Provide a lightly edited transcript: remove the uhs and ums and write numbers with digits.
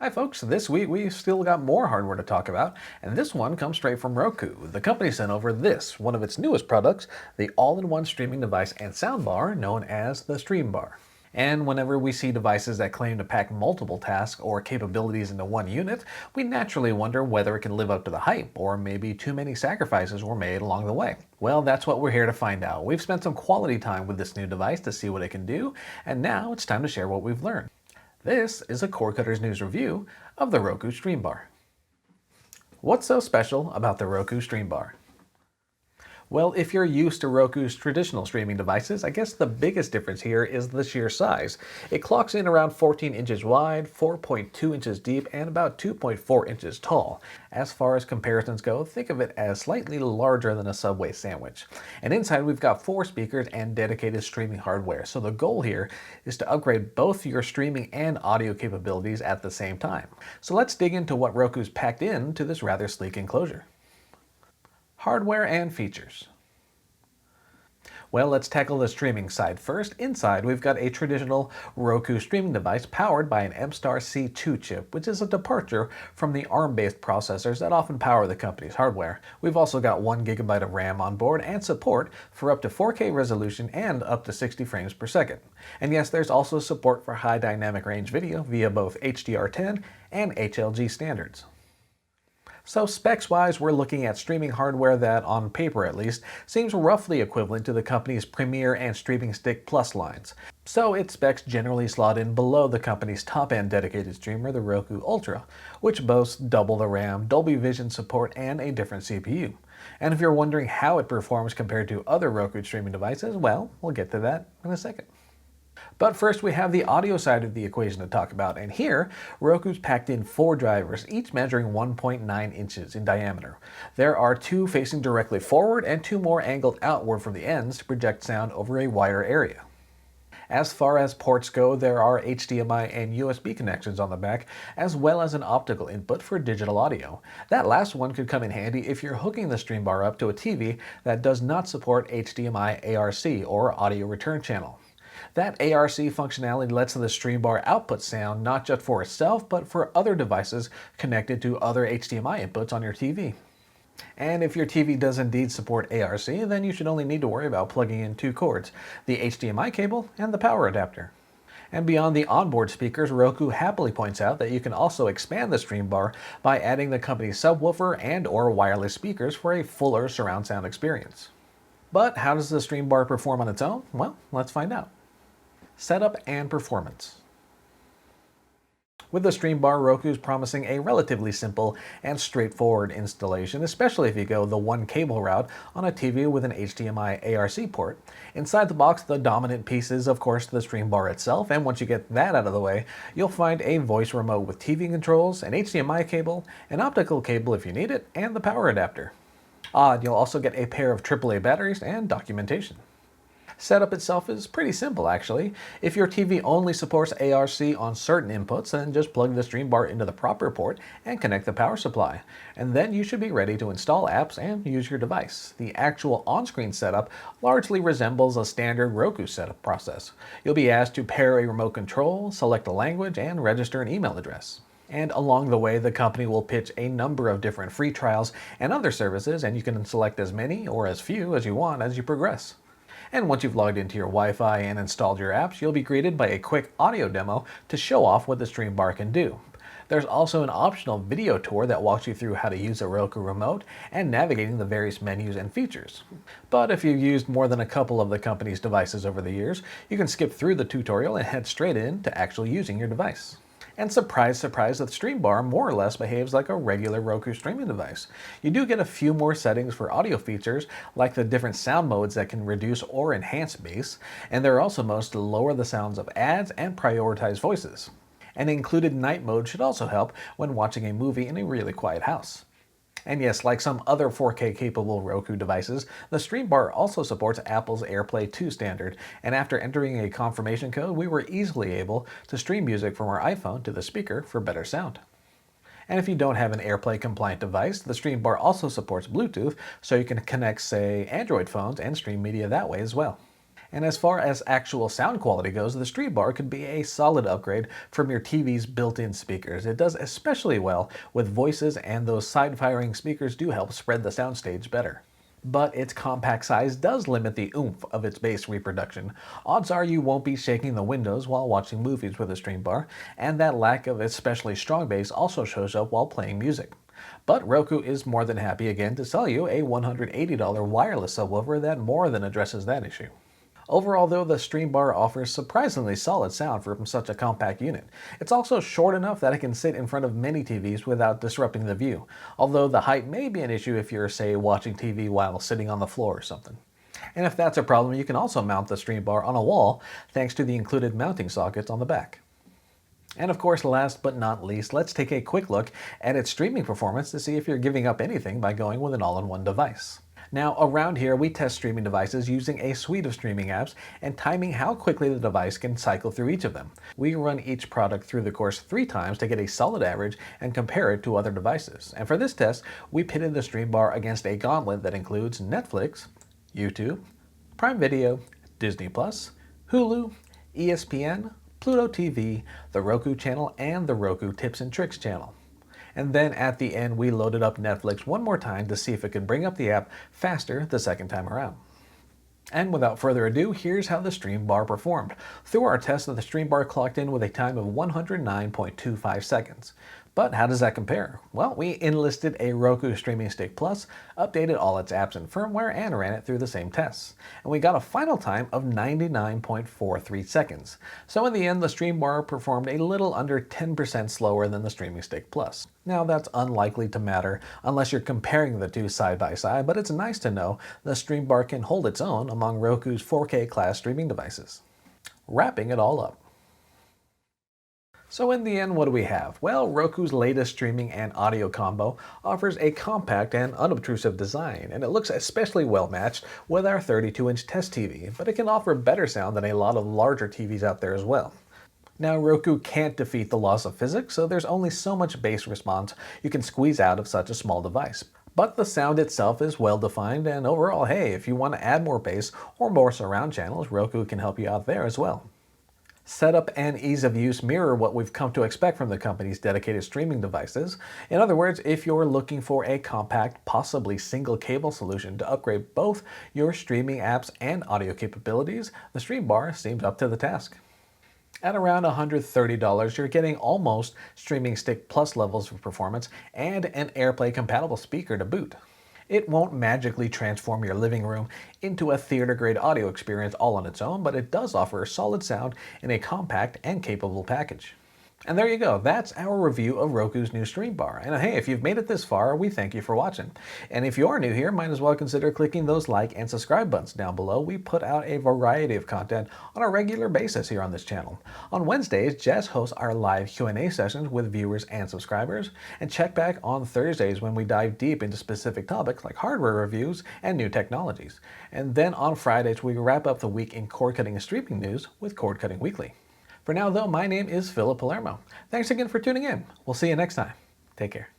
Hi folks, this week we've still got more hardware to talk about, and this one comes straight from Roku. The company sent over this, one of its newest products, the all-in-one streaming device and soundbar known as the Streambar. And whenever we see devices that claim to pack multiple tasks or capabilities into one unit, we naturally wonder whether it can live up to the hype, or maybe too many sacrifices were made along the way. Well, that's what we're here to find out. We've spent some quality time with this new device to see what it can do, and now it's time to share what we've learned. This is a Cord Cutters News review of the Roku Streambar. What's so special about the Roku Streambar? Well, if you're used to Roku's traditional streaming devices, I guess the biggest difference here is the sheer size. It clocks in around 14 inches wide, 4.2 inches deep, and about 2.4 inches tall. As far as comparisons go, think of it as slightly larger than a Subway sandwich. And inside we've got 4 speakers and dedicated streaming hardware, so the goal here is to upgrade both your streaming and audio capabilities at the same time. So let's dig into what Roku's packed into this rather sleek enclosure. Hardware and features. Well, let's tackle the streaming side first. Inside, we've got a traditional Roku streaming device powered by an M-Star C2 chip, which is a departure from the ARM-based processors that often power the company's hardware. We've also got 1 GB of RAM on board and support for up to 4K resolution and up to 60 frames per second. And yes, there's also support for high dynamic range video via both HDR10 and HLG standards. So specs-wise, we're looking at streaming hardware that, on paper at least, seems roughly equivalent to the company's Premier and Streaming Stick Plus lines. So its specs generally slot in below the company's top-end dedicated streamer, the Roku Ultra, which boasts double the RAM, Dolby Vision support, and a different CPU. And if you're wondering how it performs compared to other Roku streaming devices, well, we'll get to that in a second. But first we have the audio side of the equation to talk about, and here Roku's packed in 4 drivers, each measuring 1.9 inches in diameter. There are 2 facing directly forward and 2 more angled outward from the ends to project sound over a wider area. As far as ports go, there are HDMI and USB connections on the back, as well as an optical input for digital audio. That last one could come in handy if you're hooking the Streambar up to a TV that does not support HDMI ARC, or audio return channel. That ARC functionality lets the Streambar output sound not just for itself, but for other devices connected to other HDMI inputs on your TV. And if your TV does indeed support ARC, then you should only need to worry about plugging in 2 cords, the HDMI cable and the power adapter. And beyond the onboard speakers, Roku happily points out that you can also expand the Streambar by adding the company's subwoofer and/or wireless speakers for a fuller surround sound experience. But how does the Streambar perform on its own? Well, let's find out. Setup and performance. With the Streambar, Roku's promising a relatively simple and straightforward installation, especially if you go the 1 cable route on a TV with an HDMI ARC port. Inside the box, the dominant piece is, of course, the Streambar itself, and once you get that out of the way, you'll find a voice remote with TV controls, an HDMI cable, an optical cable if you need it, and the power adapter. You'll also get a pair of AAA batteries and documentation. Setup itself is pretty simple, actually. If your TV only supports ARC on certain inputs, then just plug the Streambar into the proper port and connect the power supply. And then you should be ready to install apps and use your device. The actual on-screen setup largely resembles a standard Roku setup process. You'll be asked to pair a remote control, select a language, and register an email address. And along the way, the company will pitch a number of different free trials and other services, and you can select as many or as few as you want as you progress. And once you've logged into your Wi-Fi and installed your apps, you'll be greeted by a quick audio demo to show off what the Streambar can do. There's also an optional video tour that walks you through how to use a Roku remote and navigating the various menus and features. But if you've used more than a couple of the company's devices over the years, you can skip through the tutorial and head straight in to actually using your device. And surprise, surprise, the Streambar more or less behaves like a regular Roku streaming device. You do get a few more settings for audio features, like the different sound modes that can reduce or enhance bass, and there are also modes to lower the sounds of ads and prioritize voices. An included night mode should also help when watching a movie in a really quiet house. And yes, like some other 4K capable Roku devices, the Streambar also supports Apple's AirPlay 2 standard, and after entering a confirmation code, we were easily able to stream music from our iPhone to the speaker for better sound. And if you don't have an AirPlay compliant device, the Streambar also supports Bluetooth, so you can connect, say, Android phones and stream media that way as well. And as far as actual sound quality goes, the Streambar could be a solid upgrade from your TV's built-in speakers. It does especially well with voices, and those side-firing speakers do help spread the soundstage better. But its compact size does limit the oomph of its bass reproduction. Odds are you won't be shaking the windows while watching movies with a Streambar, and that lack of especially strong bass also shows up while playing music. But Roku is more than happy again to sell you a $180 wireless subwoofer that more than addresses that issue. Overall though, the Streambar offers surprisingly solid sound from such a compact unit. It's also short enough that it can sit in front of many TVs without disrupting the view, although the height may be an issue if you're, say, watching TV while sitting on the floor or something. And if that's a problem, you can also mount the Streambar on a wall thanks to the included mounting sockets on the back. And of course, last but not least, let's take a quick look at its streaming performance to see if you're giving up anything by going with an all-in-one device. Now, around here, we test streaming devices using a suite of streaming apps and timing how quickly the device can cycle through each of them. We run each product through the course 3 times to get a solid average and compare it to other devices. And for this test, we pitted the Streambar against a gauntlet that includes Netflix, YouTube, Prime Video, Disney+, Hulu, ESPN, Pluto TV, the Roku channel, and the Roku Tips and Tricks channel. And then at the end, we loaded up Netflix one more time to see if it could bring up the app faster the second time around. And without further ado, here's how the Streambar performed. Through our test, the Streambar clocked in with a time of 109.25 seconds. But how does that compare? Well, we enlisted a Roku Streaming Stick Plus, updated all its apps and firmware, and ran it through the same tests. And we got a final time of 99.43 seconds. So in the end, the Streambar performed a little under 10% slower than the Streaming Stick Plus. Now that's unlikely to matter unless you're comparing the two side by side, but it's nice to know the Streambar can hold its own among Roku's 4K class streaming devices. Wrapping it all up. So in the end, what do we have? Well, Roku's latest streaming and audio combo offers a compact and unobtrusive design, and it looks especially well matched with our 32-inch test TV, but it can offer better sound than a lot of larger TVs out there as well. Now, Roku can't defeat the laws of physics, so there's only so much bass response you can squeeze out of such a small device. But the sound itself is well defined, and overall, hey, if you want to add more bass or more surround channels, Roku can help you out there as well. Setup and ease of use mirror what we've come to expect from the company's dedicated streaming devices. In other words, if you're looking for a compact, possibly single cable solution to upgrade both your streaming apps and audio capabilities, the Streambar seems up to the task. At around $130, you're getting almost Streaming Stick Plus levels of performance and an AirPlay compatible speaker to boot. It won't magically transform your living room into a theater-grade audio experience all on its own, but it does offer solid sound in a compact and capable package. And there you go, that's our review of Roku's new Streambar. And hey, if you've made it this far, we thank you for watching. And if you are new here, might as well consider clicking those like and subscribe buttons down below. We put out a variety of content on a regular basis here on this channel. On Wednesdays, Jess hosts our live Q&A sessions with viewers and subscribers, and check back on Thursdays when we dive deep into specific topics like hardware reviews and new technologies. And then on Fridays, we wrap up the week in cord-cutting and streaming news with Cord Cutting Weekly. For now, though, my name is Philip Palermo. Thanks again for tuning in. We'll see you next time. Take care.